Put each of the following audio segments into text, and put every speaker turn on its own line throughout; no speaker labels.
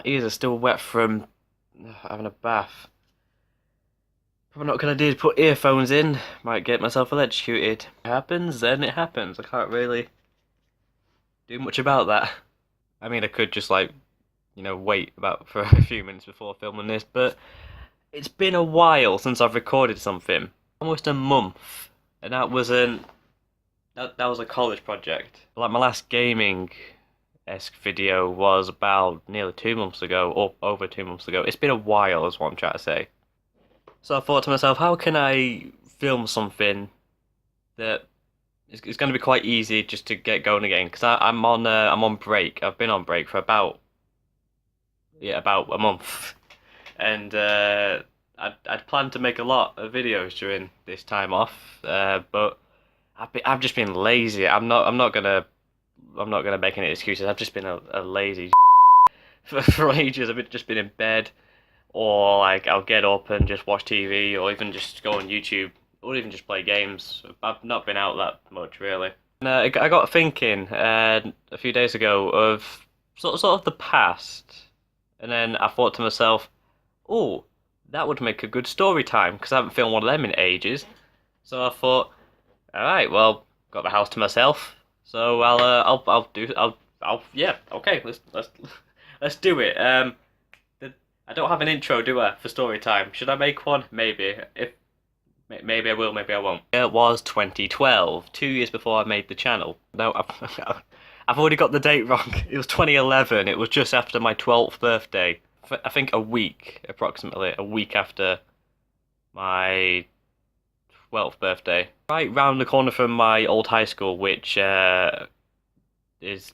My ears are still wet from having a bath. Probably not a good idea to put earphones in. Might get myself electrocuted. It happens, then it happens. I can't really do much about that. I mean, I could just wait about for a few minutes before filming this, but it's been a while since I've recorded something. Almost a month, and that was a college project. Like my last gaming-esque video was about nearly 2 months ago, or over 2 months ago. It's been a while, is what I'm trying to say. So I thought to myself, how can I film something that it's going to be quite easy just to get going again? Because I'm on break. I've been on break for about a month, and I'd planned to make a lot of videos during this time off, but I've just been lazy. I'm not gonna make any excuses. I've just been a lazy for ages. I've just been in bed, or like I'll get up and just watch TV, or even just go on YouTube, or even just play games. I've not been out that much really. And I got thinking a few days ago of sort of the past, and then I thought to myself, oh, that would make a good story time because I haven't filmed one of them in ages. So I thought, all right, well, got the house to myself, so yeah, okay, let's do it. I don't have an intro, do I, for story time? Should I make one? Maybe. Maybe I will, maybe I won't. It was 2012, 2 years before I made the channel. No, I've already got the date wrong. It was 2011. It was just after my 12th birthday. I think approximately a week after my 12th birthday. Right round the corner from my old high school, which is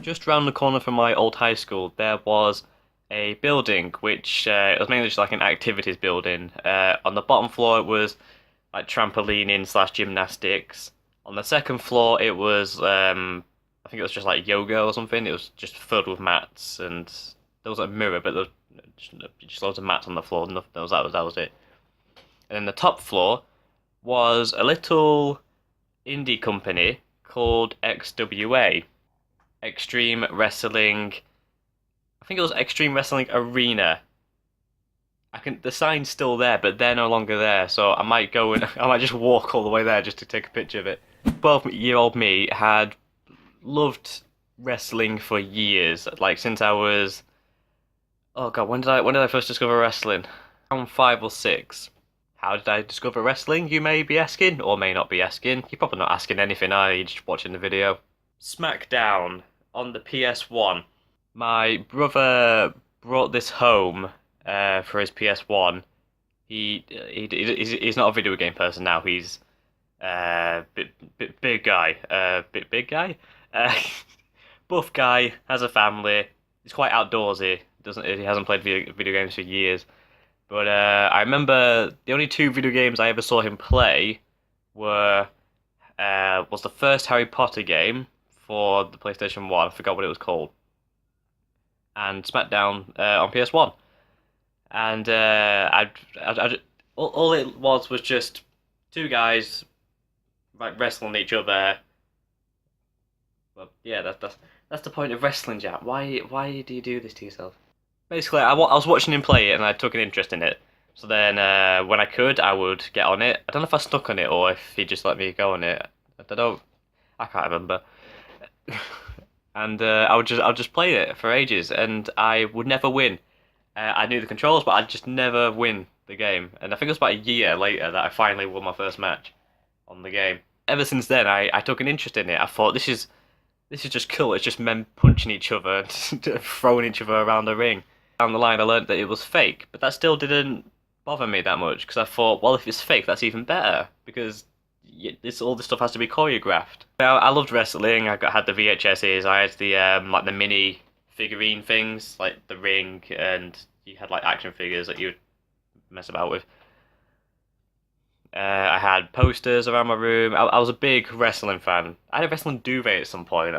just round the corner from my old high school, there was a building which it was mainly just like an activities building. On the bottom floor it was like trampolining slash gymnastics. On the second floor it was I think it was just like yoga or something. It was just filled with mats, and there was a mirror, but there was just loads of mats on the floor. That was it. And then the top floor was a little indie company called XWA, Extreme Wrestling. I think it was Extreme Wrestling Arena. The sign's still there, but they're no longer there. So I might go and I might just walk all the way there just to take a picture of it. 12-year-old me had loved wrestling for years. Like since I was, oh god, when did I first discover wrestling? Around 5 or 6. How did I discover wrestling, you may be asking, or may not be asking. You're probably not asking anything, are you? You're just watching the video. SmackDown on the PS1. My brother brought this home for his PS1. He's not a video game person now. He's big guy, big guy, buff guy, has a family. He's quite outdoorsy. He hasn't played video games for years. But I remember the only 2 video games I ever saw him play was the first Harry Potter game for the PlayStation 1. I forgot what it was called. And SmackDown on PS1. And all it was just 2 guys like wrestling each other. Well, yeah, that's the point of wrestling, Jack. Why do you do this to yourself? Basically, I was watching him play it, and I took an interest in it. So then, when I could, I would get on it. I don't know if I stuck on it or if he just let me go on it. I don't know. I can't remember. And I would just play it for ages, and I would never win. I knew the controls, but I'd just never win the game. And I think it was about a year later that I finally won my first match on the game. Ever since then, I took an interest in it. I thought this is just cool. It's just men punching each other and throwing each other around the ring. Down the line I learned that it was fake, but that still didn't bother me that much because I thought, well, if it's fake, that's even better because all this stuff has to be choreographed. I loved wrestling. Had the VHSs. I had the like the mini figurine things, like the ring, and you had like action figures that you would mess about with. I had posters around my room. I was a big wrestling fan. I had a wrestling duvet at some point.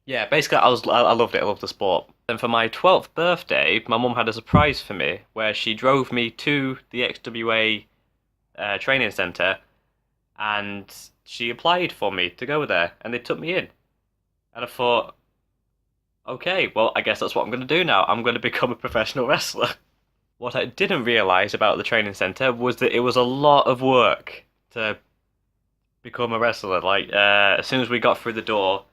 Yeah, basically, I loved it. I loved the sport. And for my 12th birthday, my mum had a surprise for me where she drove me to the XWA training centre, and she applied for me to go there, and they took me in. And I thought, Okay, well, I guess that's what I'm going to do now. I'm going to become a professional wrestler. What I didn't realise about the training centre was that it was a lot of work to become a wrestler. Like, as soon as we got through the door,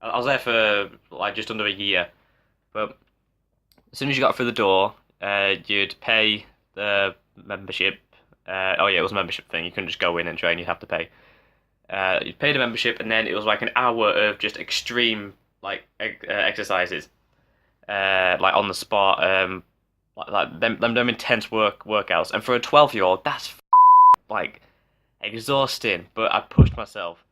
I was there for like just under a year, but as soon as you got through the door, you'd pay the membership. Oh yeah, it was a membership thing. You couldn't just go in and train. You'd have to pay. You'd pay the membership, and then it was like an hour of just extreme like exercises, like on the spot, like them intense workouts. And for a 12-year-old, that's like exhausting. But I pushed myself.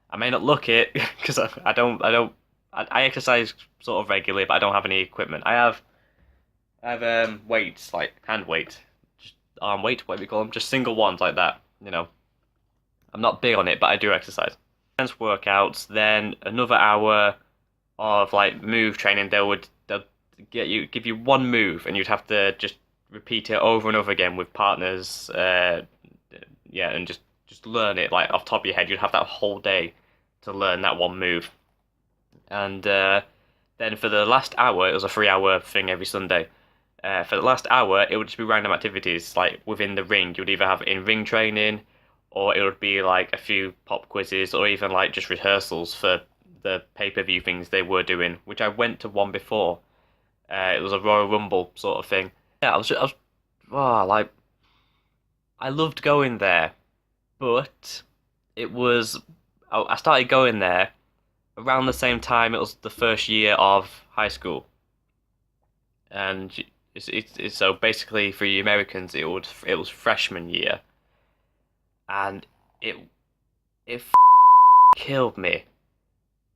I may not look it because I exercise sort of regularly, but I don't have any equipment. I have weights like hand weight, just arm weight, what we call them, just single ones like that. I'm not big on it, but I do exercise. Intense workouts, then another hour of like move training. They'll give you one move, and you'd have to just repeat it over and over again with partners. Yeah, and just learn it like off the top of your head. You'd have that whole day to learn that one move, and then for the last hour, it was a 3 hour thing every Sunday. For the last hour, it would just be random activities like within the ring. You would either have in-ring training, or it would be like a few pop quizzes, or even like just rehearsals for the pay-per-view things they were doing, which I went to one before. It was a Royal Rumble sort of thing. Yeah, oh, like, I loved going there, but it was, I started going there around the same time it was the first year of high school, and it's so basically for you Americans it was freshman year, and it killed me.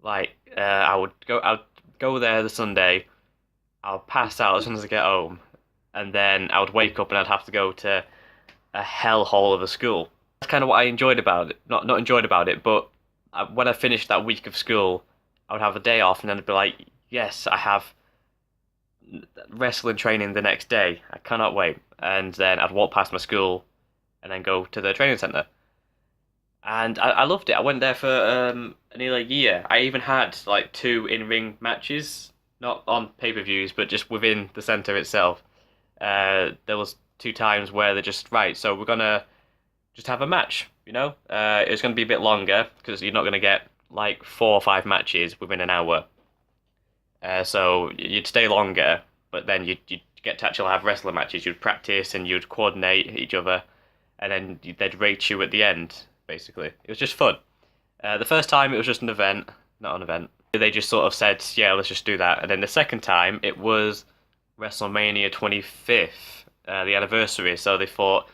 Like I'd go there the Sunday, I'll pass out as soon as I get home, and then I would wake up and I'd have to go to a hellhole of a school. That's kind of what I enjoyed about it. Not enjoyed about it, but when I finished that week of school, I would have a day off, and then I'd be like, yes, I have wrestling training the next day. I cannot wait. And then I'd walk past my school, and then go to the training centre. And I loved it. I went there for nearly a year. I even had like two in-ring matches, not on pay-per-views, but just within the centre itself. There was two times where they're just right. So we're gonna just have a match. It's gonna be a bit longer because you're not gonna get like 4 or 5 matches within an hour. So you'd stay longer, but then you'd get to actually have wrestling matches. You'd practice and you'd coordinate each other, and then they'd rate you at the end. Basically, it was just fun. The first time it was just an event, not an event. They just sort of said, "Yeah, let's just do that." And then the second time it was WrestleMania 25th, the anniversary. So they thought,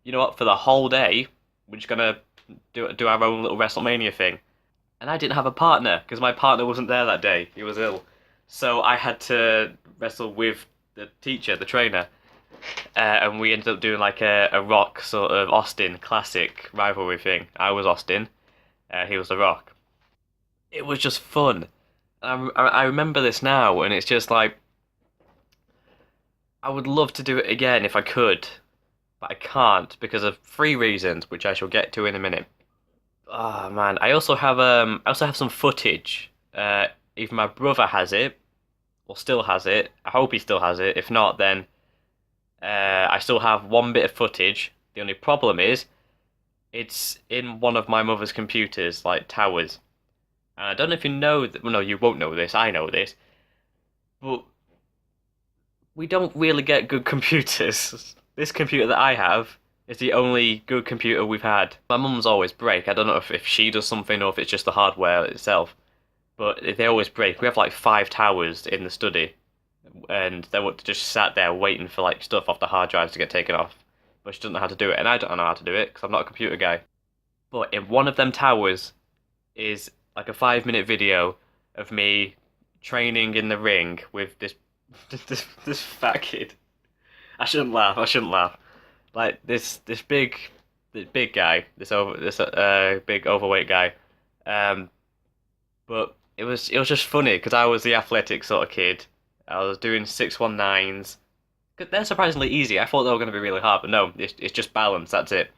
you know what, for the whole day, we're just gonna do our own little WrestleMania thing. And I didn't have a partner because my partner wasn't there that day. He was ill, so I had to wrestle with the teacher, the trainer. And we ended up doing like a Rock sort of Austin classic rivalry thing. I was Austin, he was The Rock. It was just fun. I remember this now, and it's just like I would love to do it again if I could, but I can't because of 3 reasons, which I shall get to in a minute. Oh man, I also have some footage. Either my brother has it, or still has it. I hope he still has it. If not, then I still have one bit of footage. The only problem is, it's in one of my mother's computers, like towers. And I don't know if you know that. Well, no, you won't know this. I know this, but we don't really get good computers. This computer that I have is the only good computer we've had. My mum's always break. I don't know if she does something or if it's just the hardware itself, but they always break. We have like 5 towers in the study, and they were just sat there waiting for like stuff off the hard drives to get taken off. But she doesn't know how to do it, and I don't know how to do it because I'm not a computer guy. But in one of them towers is like a 5-minute video of me training in the ring with this this fat kid. I shouldn't laugh. I shouldn't laugh. Like this big guy, this big overweight guy. But it was just funny because I was the athletic sort of kid. I was doing 619s. They're surprisingly easy. I thought they were going to be really hard, but no, it's just balance. That's it.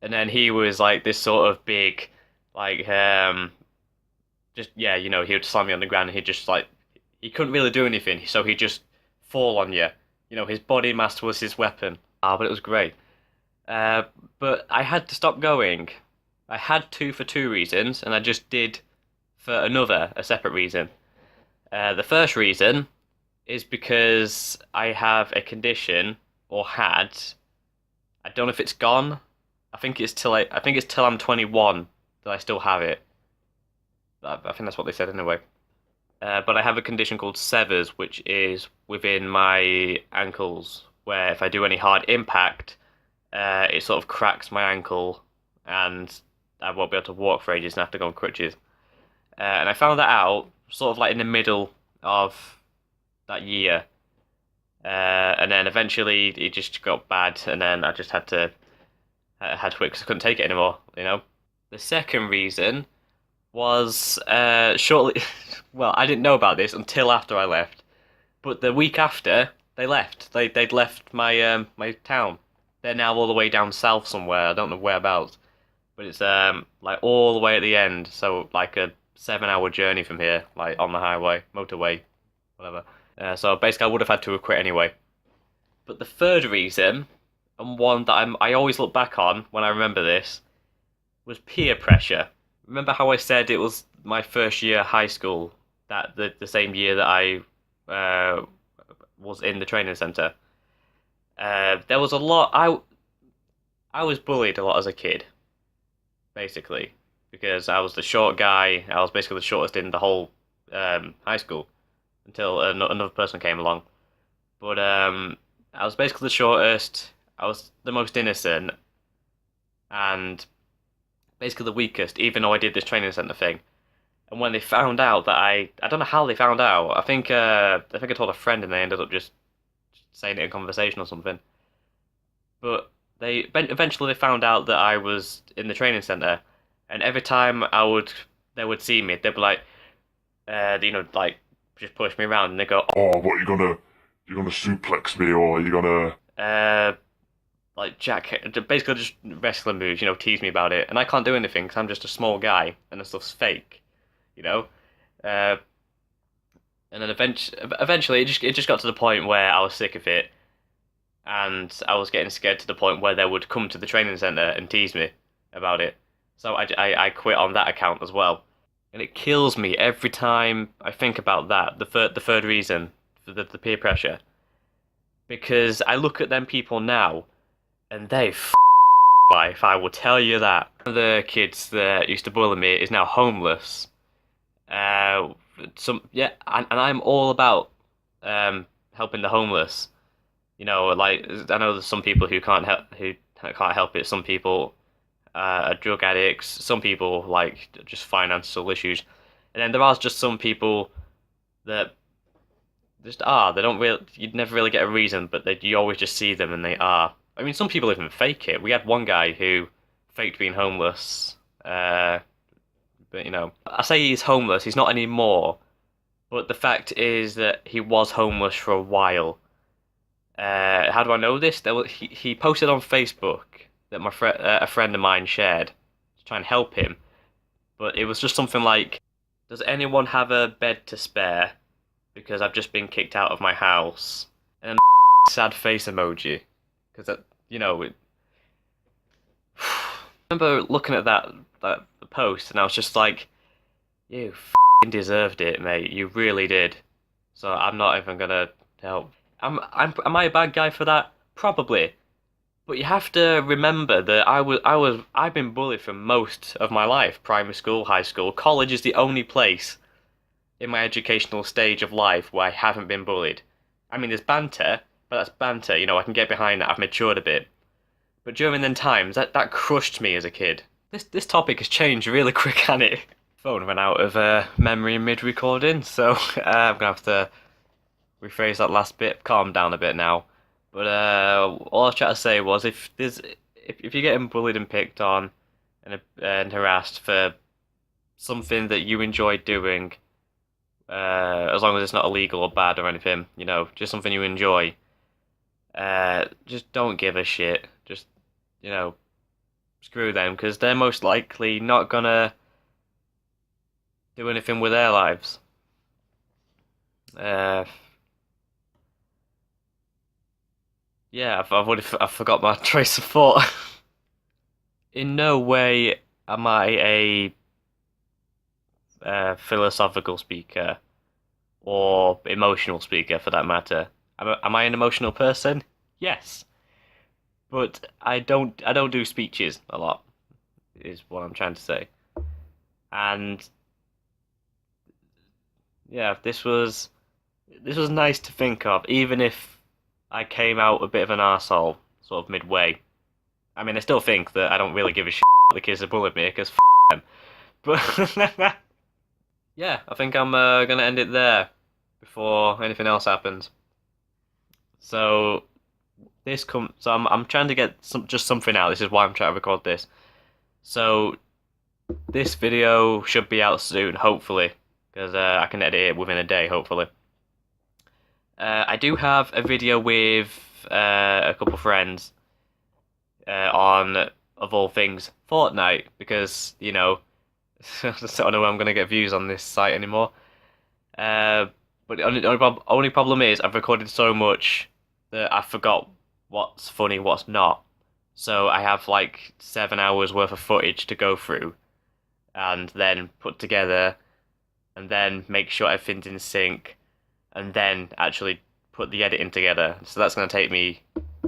And then he was like this sort of big, like just yeah, he would slam me on the ground and he'd just like he couldn't really do anything, so he'd just fall on you. You know, his body mass was his weapon. Ah, but it was great. Uh, but I had to stop going. I had to for two reasons, and I just did for a separate reason. The first reason is because I have a condition, or had. I don't know if it's gone. I think it's till I'm 21 that I still have it. I think that's what they said anyway. But I have a condition called severs, which is within my ankles, where if I do any hard impact, it sort of cracks my ankle, and I won't be able to walk for ages and have to go on crutches. And I found that out sort of like in the middle of that year. And then eventually it just got bad, and then I just had to quit because I couldn't take it anymore. You know. The second reason was shortly. Well, I didn't know about this until after I left, but the week after they left, they'd left my town. They're now all the way down south somewhere. I don't know whereabouts, but it's like all the way at the end. So like a 7 hour journey from here, like on the highway, motorway, whatever. So basically, I would have had to have quit anyway. But the third reason, and one that I always look back on when I remember this, was peer pressure. Remember how I said it was my first year of high school, that the same year that I was in the training centre? There was a lot. I was bullied a lot as a kid, basically, because I was the short guy. I was basically the shortest in the whole high school until another person came along. But I was basically the shortest. I was the most innocent, and basically the weakest, even though I did this training centre thing. And when they found out that I don't know how they found out. I think I told a friend, and they ended up just saying it in conversation or something. But eventually they found out that I was in the training centre, and every time they would see me, they'd be like, like just push me around, and they go,
Oh, what you gonna suplex me, or are you gonna?
like basically just wrestling moves, tease me about it, and I can't do anything because I'm just a small guy, and the stuff's fake, you know. Uh, and then eventually it just got to the point where I was sick of it, and I was getting scared to the point where they would come to the training center and tease me about it. So I quit on that account as well, and it kills me every time I think about that. The third reason for the peer pressure, because I look at them people now, and they life. I will tell you that. One of the kids that used to bully me is now homeless. And I'm all about helping the homeless. Like I know there's some people who can't help it. Some people are drug addicts. Some people like just financial issues, and then there are just some people that just are. They don't really. You'd never really get a reason, but you always just see them and they are. I mean, some people even fake it. We had one guy who faked being homeless. But I say he's homeless. He's not anymore. But the fact is that he was homeless for a while. How do I know this? He posted on Facebook that a friend of mine shared to try and help him. But it was just something like, "Does anyone have a bed to spare? Because I've just been kicked out of my house." And sad face emoji. Because it. I remember looking at that post, and I was just like, "You deserved it, mate. You really did." So I'm not even gonna help. Am I a bad guy for that? Probably. But you have to remember that I've been bullied for most of my life. Primary school, high school, college is the only place in my educational stage of life where I haven't been bullied. I mean, there's banter, but that's banter. I can get behind that. I've matured a bit. But during them times, that crushed me as a kid. This topic has changed really quick, hasn't it? Phone ran out of memory mid-recording, so I'm gonna have to rephrase that last bit, calm down a bit now. But all I was trying to say was, if you're getting bullied and picked on and harassed for something that you enjoy doing, as long as it's not illegal or bad or anything, just something you enjoy, just don't give a shit. Just screw them, because they're most likely not gonna do anything with their lives. Yeah, I forgot my trace of thought. In no way am I a philosophical speaker or emotional speaker, for that matter. Am I an emotional person? Yes, but I don't do speeches a lot. Is what I'm trying to say. And yeah, this was nice to think of, even if I came out a bit of an arsehole sort of midway. I mean, I still think that I don't really give a shit what the kids that bullied me, because them. But yeah, I think I'm gonna end it there before anything else happens. So I'm trying to get just something out. This is why I'm trying to record this. So this video should be out soon, hopefully, because I can edit it within a day, hopefully. I do have a video with a couple friends on, of all things, Fortnite, because, you know, I don't know when I'm going to get views on this site anymore. But the only problem is I've recorded so much that I forgot what's funny, what's not. So I have like 7 hours worth of footage to go through and then put together and then make sure everything's in sync and then actually put the editing together. So that's going to take me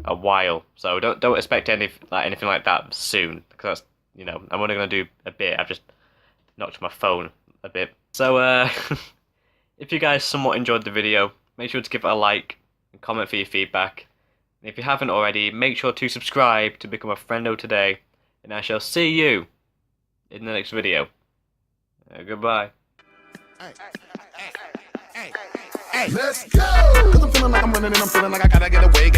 a while. So don't expect anything like that soon, because that's, you know, I'm only going to do a bit. I've just knocked my phone a bit. So if you guys somewhat enjoyed the video, make sure to give it a like and comment for your feedback. And if you haven't already, make sure to subscribe to become a friendo today. And I shall see you in the next video. Goodbye.
Hey, let's go! Cause I'm feeling like I'm running and I'm feeling like I gotta get away.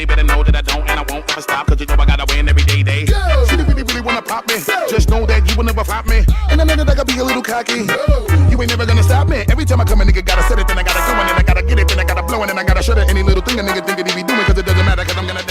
Better know that I don't and I won't ever stop, cause you know I gotta win every day. Go! She really wanna pop me. Go! Just know that you will never flop me. And I know that I gotta be a little cocky. Go! You ain't never gonna stop me. Every time I come a nigga gotta set it, then I gotta go and then I gotta get it, then I gotta blow and then I gotta shut it. Any little thing a nigga think that he be doing, cause it doesn't matter, cause I'm gonna